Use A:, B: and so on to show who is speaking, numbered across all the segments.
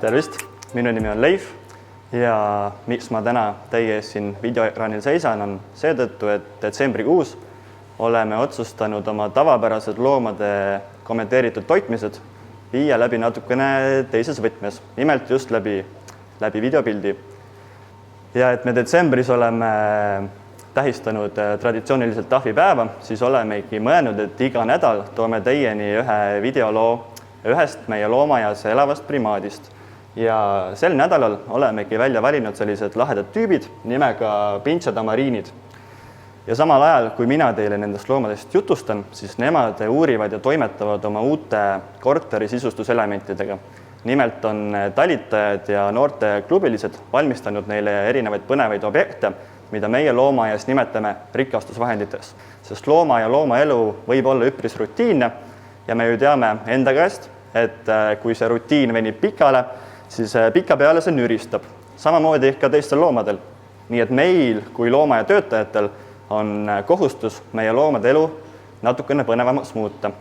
A: Tervist, minu nimi on Leif ja miks ma täna teie ees siin videoekraanil seisan on seetõttu, et detsembrikuus oleme otsustanud oma tavapärased loomade kommenteeritud toitmised viia läbi natukene teises võtmes, nimelt just läbi videopildi. Ja et me detsembris oleme tähistanud traditsiooniliselt tahvipäeva, siis olemegi mõelnud, et iga nädal toome teieni ühe videoloo ühest meie loomaaias elavast primaadist. Ja sel nädalal olemegi välja valinud sellised lahedad tüübid nimega pintsatamariinid. Ja samal ajal, kui mina teile nendest loomadest jutustan, siis nemad uurivad ja toimetavad oma uute korteri sisustuselementidega. Nimelt on talitajad ja noorte klubilised valmistanud neile erinevaid põnevaid objekte, mida meie loomaaias nimetame rikastusvahendites. Sest looma ja loomaelu võib olla üpris rutiinne ja me ju teame enda käest, et kui see rutiin venib pikale, siis pika peale see nüristab. Samamoodi ka teistel loomadel. Nii et meil kui loomaaia töötajatel on kohustus meie loomade elu natukene põnevamaks muuta.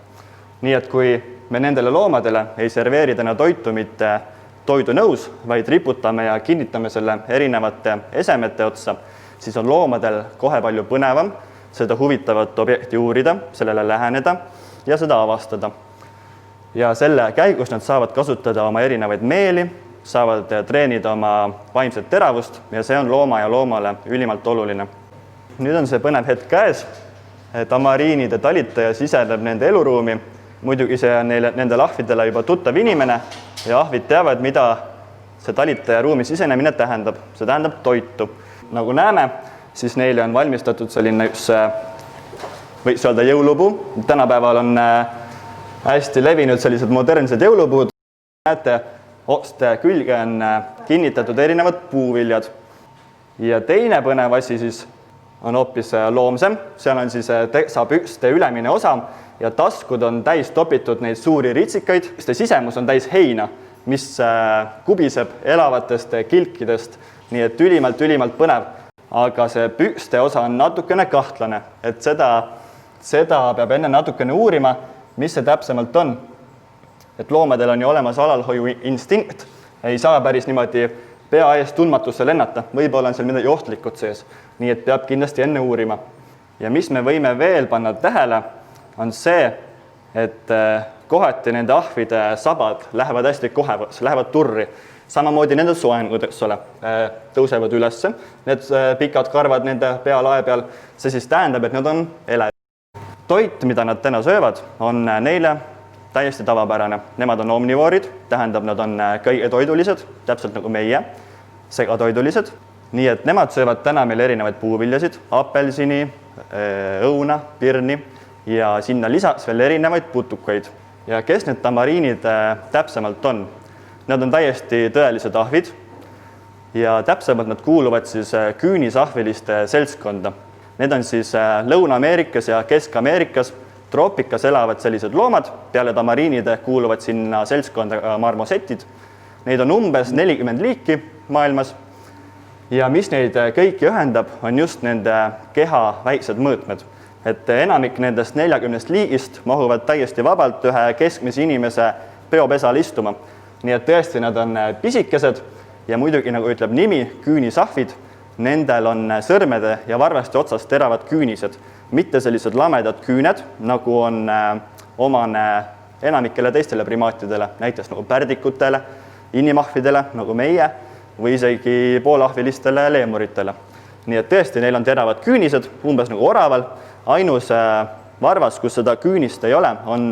A: Nii et kui me nendele loomadele ei serveeri täna toitu mitte toidunõus, vaid riputame ja kinnitame selle erinevate esemete otsa, siis on loomadel kohe palju põnevam seda huvitavat objekti uurida, sellele läheneda ja seda avastada. Ja selle käigus nad saavad kasutada oma erinevaid meeli, saavad treenida oma vaimset teravust ja see on looma ja loomale ülimalt oluline. Nüüd on see põnev hetk käes, et tamariinide talitaja siseneb nende eluruumi. Muidugi see on nende ahvidele juba tuttav inimene ja ahvid teavad, mida see talitaja ruumi sisenemine tähendab. See tähendab toitu. Nagu näeme, siis neile on valmistatud selline üks, võiks öelda jõulupuu. Tänapäeval on hästi levinud sellised modernsed jõulupuud. Näete, otste külge on kinnitatud erinevad puuviljad. Ja teine põnev asi siis on hoopis loomsem. Seal on siis teksapükste ülemine osa ja taskud on täis topitud neid suuri ritsikaid. Sisemus on täis heina, mis kubiseb elavatest kilkidest. Nii et ülimalt põnev. Aga see pükste osa on natukene kahtlane, et seda peab enne natukene uurima, mis see täpsemalt on. Et loomadel on ju olemas alalhoiu instinkt, ei saa päris niimoodi pea ees tundmatusse lennata, võib-olla on seal midagi ohtlikud sees, nii et peab kindlasti enne uurima. Ja mis me võime veel panna tähele, on see, et kohati nende ahvide sabad lähevad hästi kohevaks, lähevad turri. Samamoodi nende soengud, eks ole, tõusevad ülesse, need pikad karvad nende pealae peal, see siis tähendab, et nad on elevad. Toit, mida nad täna söövad, on neile täiesti tavapärane. Nemad on omnivoorid, tähendab, nad on kõigetoidulised, täpselt nagu meie, segatoidulised. Nii et nemad söövad täna meil erinevaid puuviljasid, apelsini, õuna, pirni ja sinna lisaks veel erinevaid putukaid. Ja kes need tamariinid täpsemalt on? Nad on täiesti tõelised ahvid ja täpsemalt nad kuuluvad siis küünisahviliste seltskonda. Need on siis Lõuna-Ameerikas ja Kesk-Ameerikas troopikas elavad sellised loomad, peale tamariinide kuuluvad sinna seltskonda marmosetid. Neid on umbes 40 liiki maailmas ja mis neid kõiki ühendab, on just nende keha väiksed mõõtmed. Et enamik nendest 40 liigist mahuvad täiesti vabalt ühe keskmise inimese peopesal istuma. Nii et tõesti nad on pisikesed ja muidugi, nagu ütleb nimi, küünisahvid, nendel on sõrmede ja varvaste otsast teravad küünised, mitte sellised lamedad küüned, nagu on omane enamikele teistele primaatidele, näiteks nagu pärdikutele, inimahvidele, nagu meie, või isegi poolahvilistele leemuritele. Nii et tõesti, neil on teravad küünised, umbes nagu oraval. Ainus varvas, kus seda küünist ei ole, on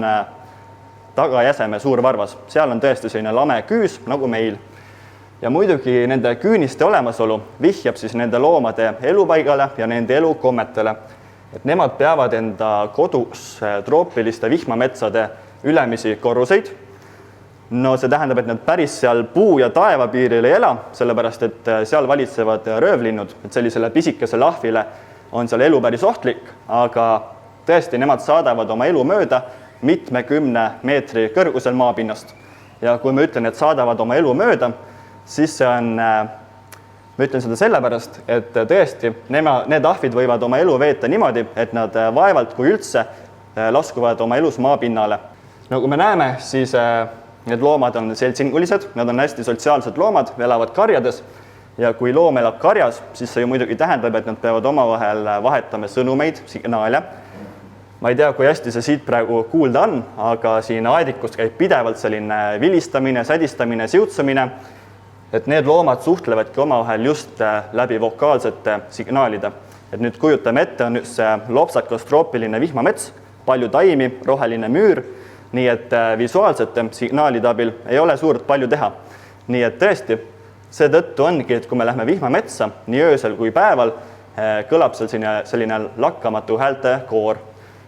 A: tagajäseme suur varvas. Seal on tõesti selline lame küüs, nagu meil. Ja muidugi nende küüniste olemasolu vihjab siis nende loomade elupaigale ja nende elukommetele. Et nemad peavad enda kodus troopiliste vihmametsade ülemisi korruseid. No see tähendab, et nad päris seal puu ja taeva piiril ei ela, sellepärast et seal valitsevad röövlinnud, et sellisele pisikesele ahvile on seal elu päris ohtlik, aga tõesti nemad saadavad oma elu mööda mitmekümne meetri kõrgusel maapinnast. Ja kui ma ütlen, et saadavad oma elu mööda, siis see on, ma ütlen seda sellepärast, et tõesti need ahvid võivad oma elu veeta niimoodi, et nad vaevalt kui üldse laskuvad oma elus maapinnale. Nagu me näeme, siis Need loomad on seltsingulised, nad on hästi sotsiaalsed loomad, elavad karjades ja kui loom elab karjas, siis see ju muidugi tähendab, et nad peavad omavahel vahetama sõnumeid, signaale. Ma ei tea, kui hästi see siit praegu kuulda on, aga siin aedikust käib pidevalt selline vilistamine, sädistamine, siutsumine, et need loomad suhtlevadki omavahel just läbi vokaalsete signaalide. Et nüüd kujutame ette, on see lopsakas troopiline vihmamets, palju taimi, roheline müür, nii et visuaalsete signaalide abil ei ole suurt palju teha. Nii et tõesti, seetõttu ongi, et kui me lähme vihmametsa, nii öösel kui päeval, kõlab seal selline lakkamatu häälte koor.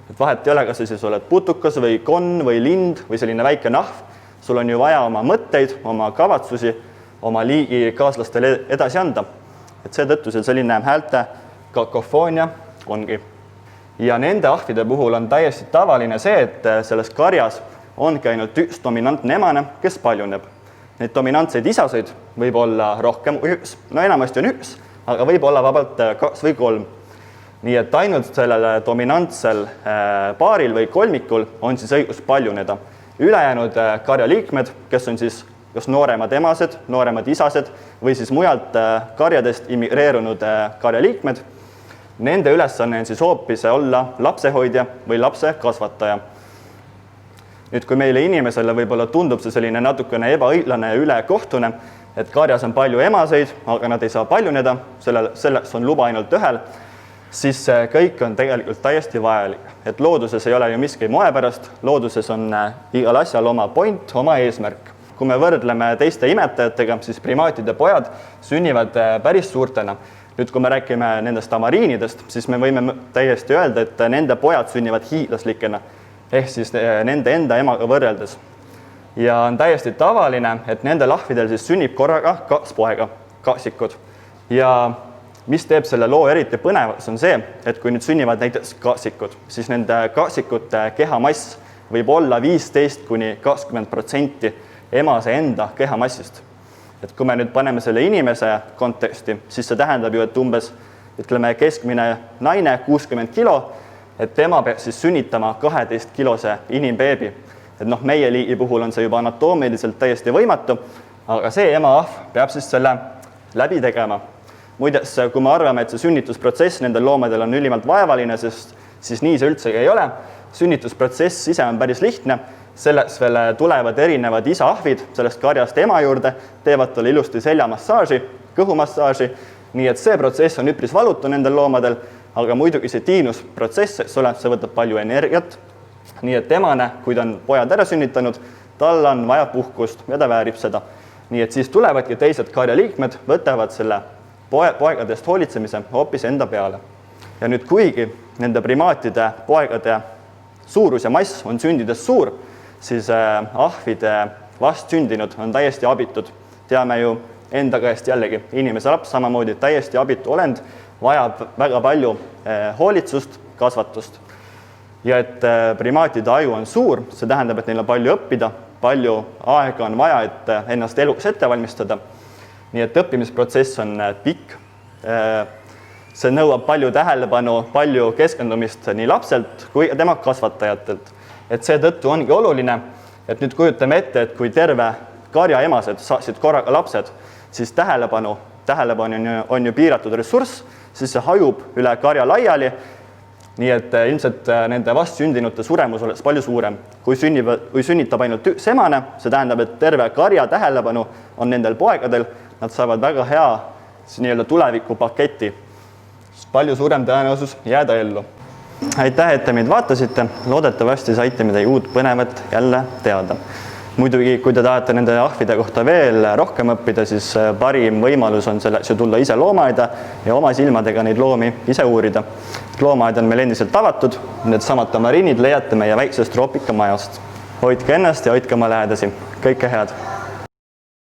A: Et vahet ei ole, kas siis oled putukas või konn või lind või selline väike nahv. Sul on ju vaja oma mõtteid, oma kavatsusi, oma liigi kaaslastele edasi anda. Et seetõttu selline häälte kakofoonia ongi. Ja nende ahvide puhul on täiesti tavaline see, et selles karjas ongi ainult üks dominantne emane, kes paljuneb. Neid dominantseid isaseid võib olla rohkem kui üks, no enamasti on üks, aga võib olla vabalt 2 või 3. Nii et ainult sellel dominantsel paaril või kolmikul on siis õigus paljuneda. Ülejäänud karjaliikmed, kes on siis kas nooremad emased, nooremad isased või siis mujalt karjadest immigreerunud karjaliikmed, nende ülesanne on siis hoopis olla lapsehoidja või lapse kasvataja. Nüüd, kui meile inimesele võib-olla tundub see selline natukene ebaõiglane ja ülekohtune, et karjas on palju emaseid, aga nad ei saa paljuneda, selleks on luba ainult ühel, siis see kõik on tegelikult täiesti vajalik. Et looduses ei ole ju miski moe pärast, looduses on igal asjal oma point, oma eesmärk. Kui me võrdleme teiste imetajatega, siis primaatide pojad sünnivad päris suurtena. Nüüd, kui me räägime nendest tamariinidest, siis me võime täiesti öelda, et nende pojad sünnivad hiidlaslikena, ehk siis nende enda emaga võrreldes. Ja on täiesti tavaline, et nende lahvidel siis sünnib korraga 2 poega, kaasikud. Ja mis teeb selle loo eriti põnevaks on see, et kui nüüd sünnivad näiteks kaasikud, siis nende kaasikute kehamass võib olla 15–20% emase enda kehamassist. Et kui me nüüd paneme selle inimese konteksti, siis see tähendab ju, et umbes keskmine naine 60 kilo, et tema peab siis sünnitama 12-kilose inimbeebi. Et meie liigi puhul on see juba anatoomiliselt täiesti võimatu, aga see emaahv peab siis selle läbi tegema. Muides, kui me arvame, et see sünnitusprotsess nendel loomadel on ülimalt vaevaline, siis nii see üldse ei ole. Sünnitusprotsess ise on päris lihtne. Selleks veel tulevad erinevad isaahvid sellest karjast ema juurde, teevad talle ilusti seljamassaaži, kõhumassaaži, nii et see protsess on üpris valutu nendel loomadel, aga muidugi see tiinusprotsess, see võtab palju energiat, nii et emane, kui ta on pojad ära sünnitanud, tal on vaja puhkust ja ta väärib seda. Nii et siis tulevadki teised karjaliikmed, võtavad selle poegadest hoolitsemise hoopis enda peale. Ja nüüd kuigi nende primaatide poegade suurus ja mass on sündides suur, siis ahvide vastsündinud on täiesti abitud. Teame ju enda käest jällegi, inimese laps samamoodi täiesti abitu olend, vajab väga palju hoolitsust, kasvatust. Ja et primaatide aju on suur, see tähendab, et neil on palju õppida, palju aega on vaja, et ennast eluks ette valmistada. Nii et õppimisprotsess on pikk. See nõuab palju tähelepanu, palju keskendumist nii lapselt kui tema kasvatajatelt. Et seetõttu ongi oluline, et nüüd kujutame ette, et kui terve karja emased saaksid korraga lapsed, siis tähelepanu on ju piiratud ressurss, siis see hajub üle karja laiali, nii et ilmselt nende vastsündinute suremus oleks palju suurem. Kui sünnitab ainult üks emane, see tähendab, et terve karja tähelepanu on nendel poegadel, nad saavad väga hea nii-öelda tulevikupaketi. Palju suurem tõenäosus jääda ellu. Aitäh, et te meid vaatasite. Loodetavasti saite midagi uut põnevat jälle teada. Muidugi, kui te tahate nende ahvide kohta veel rohkem õppida, siis parim võimalus on selleks ju tulla ise loomaaeda ja oma silmadega neid loomi ise uurida. Loomaaed on meil endiselt avatud, need samad tamariinid leiate meie väiksest troopikamajast. Hoidke ennast ja hoidke oma lähedasi. Kõike head!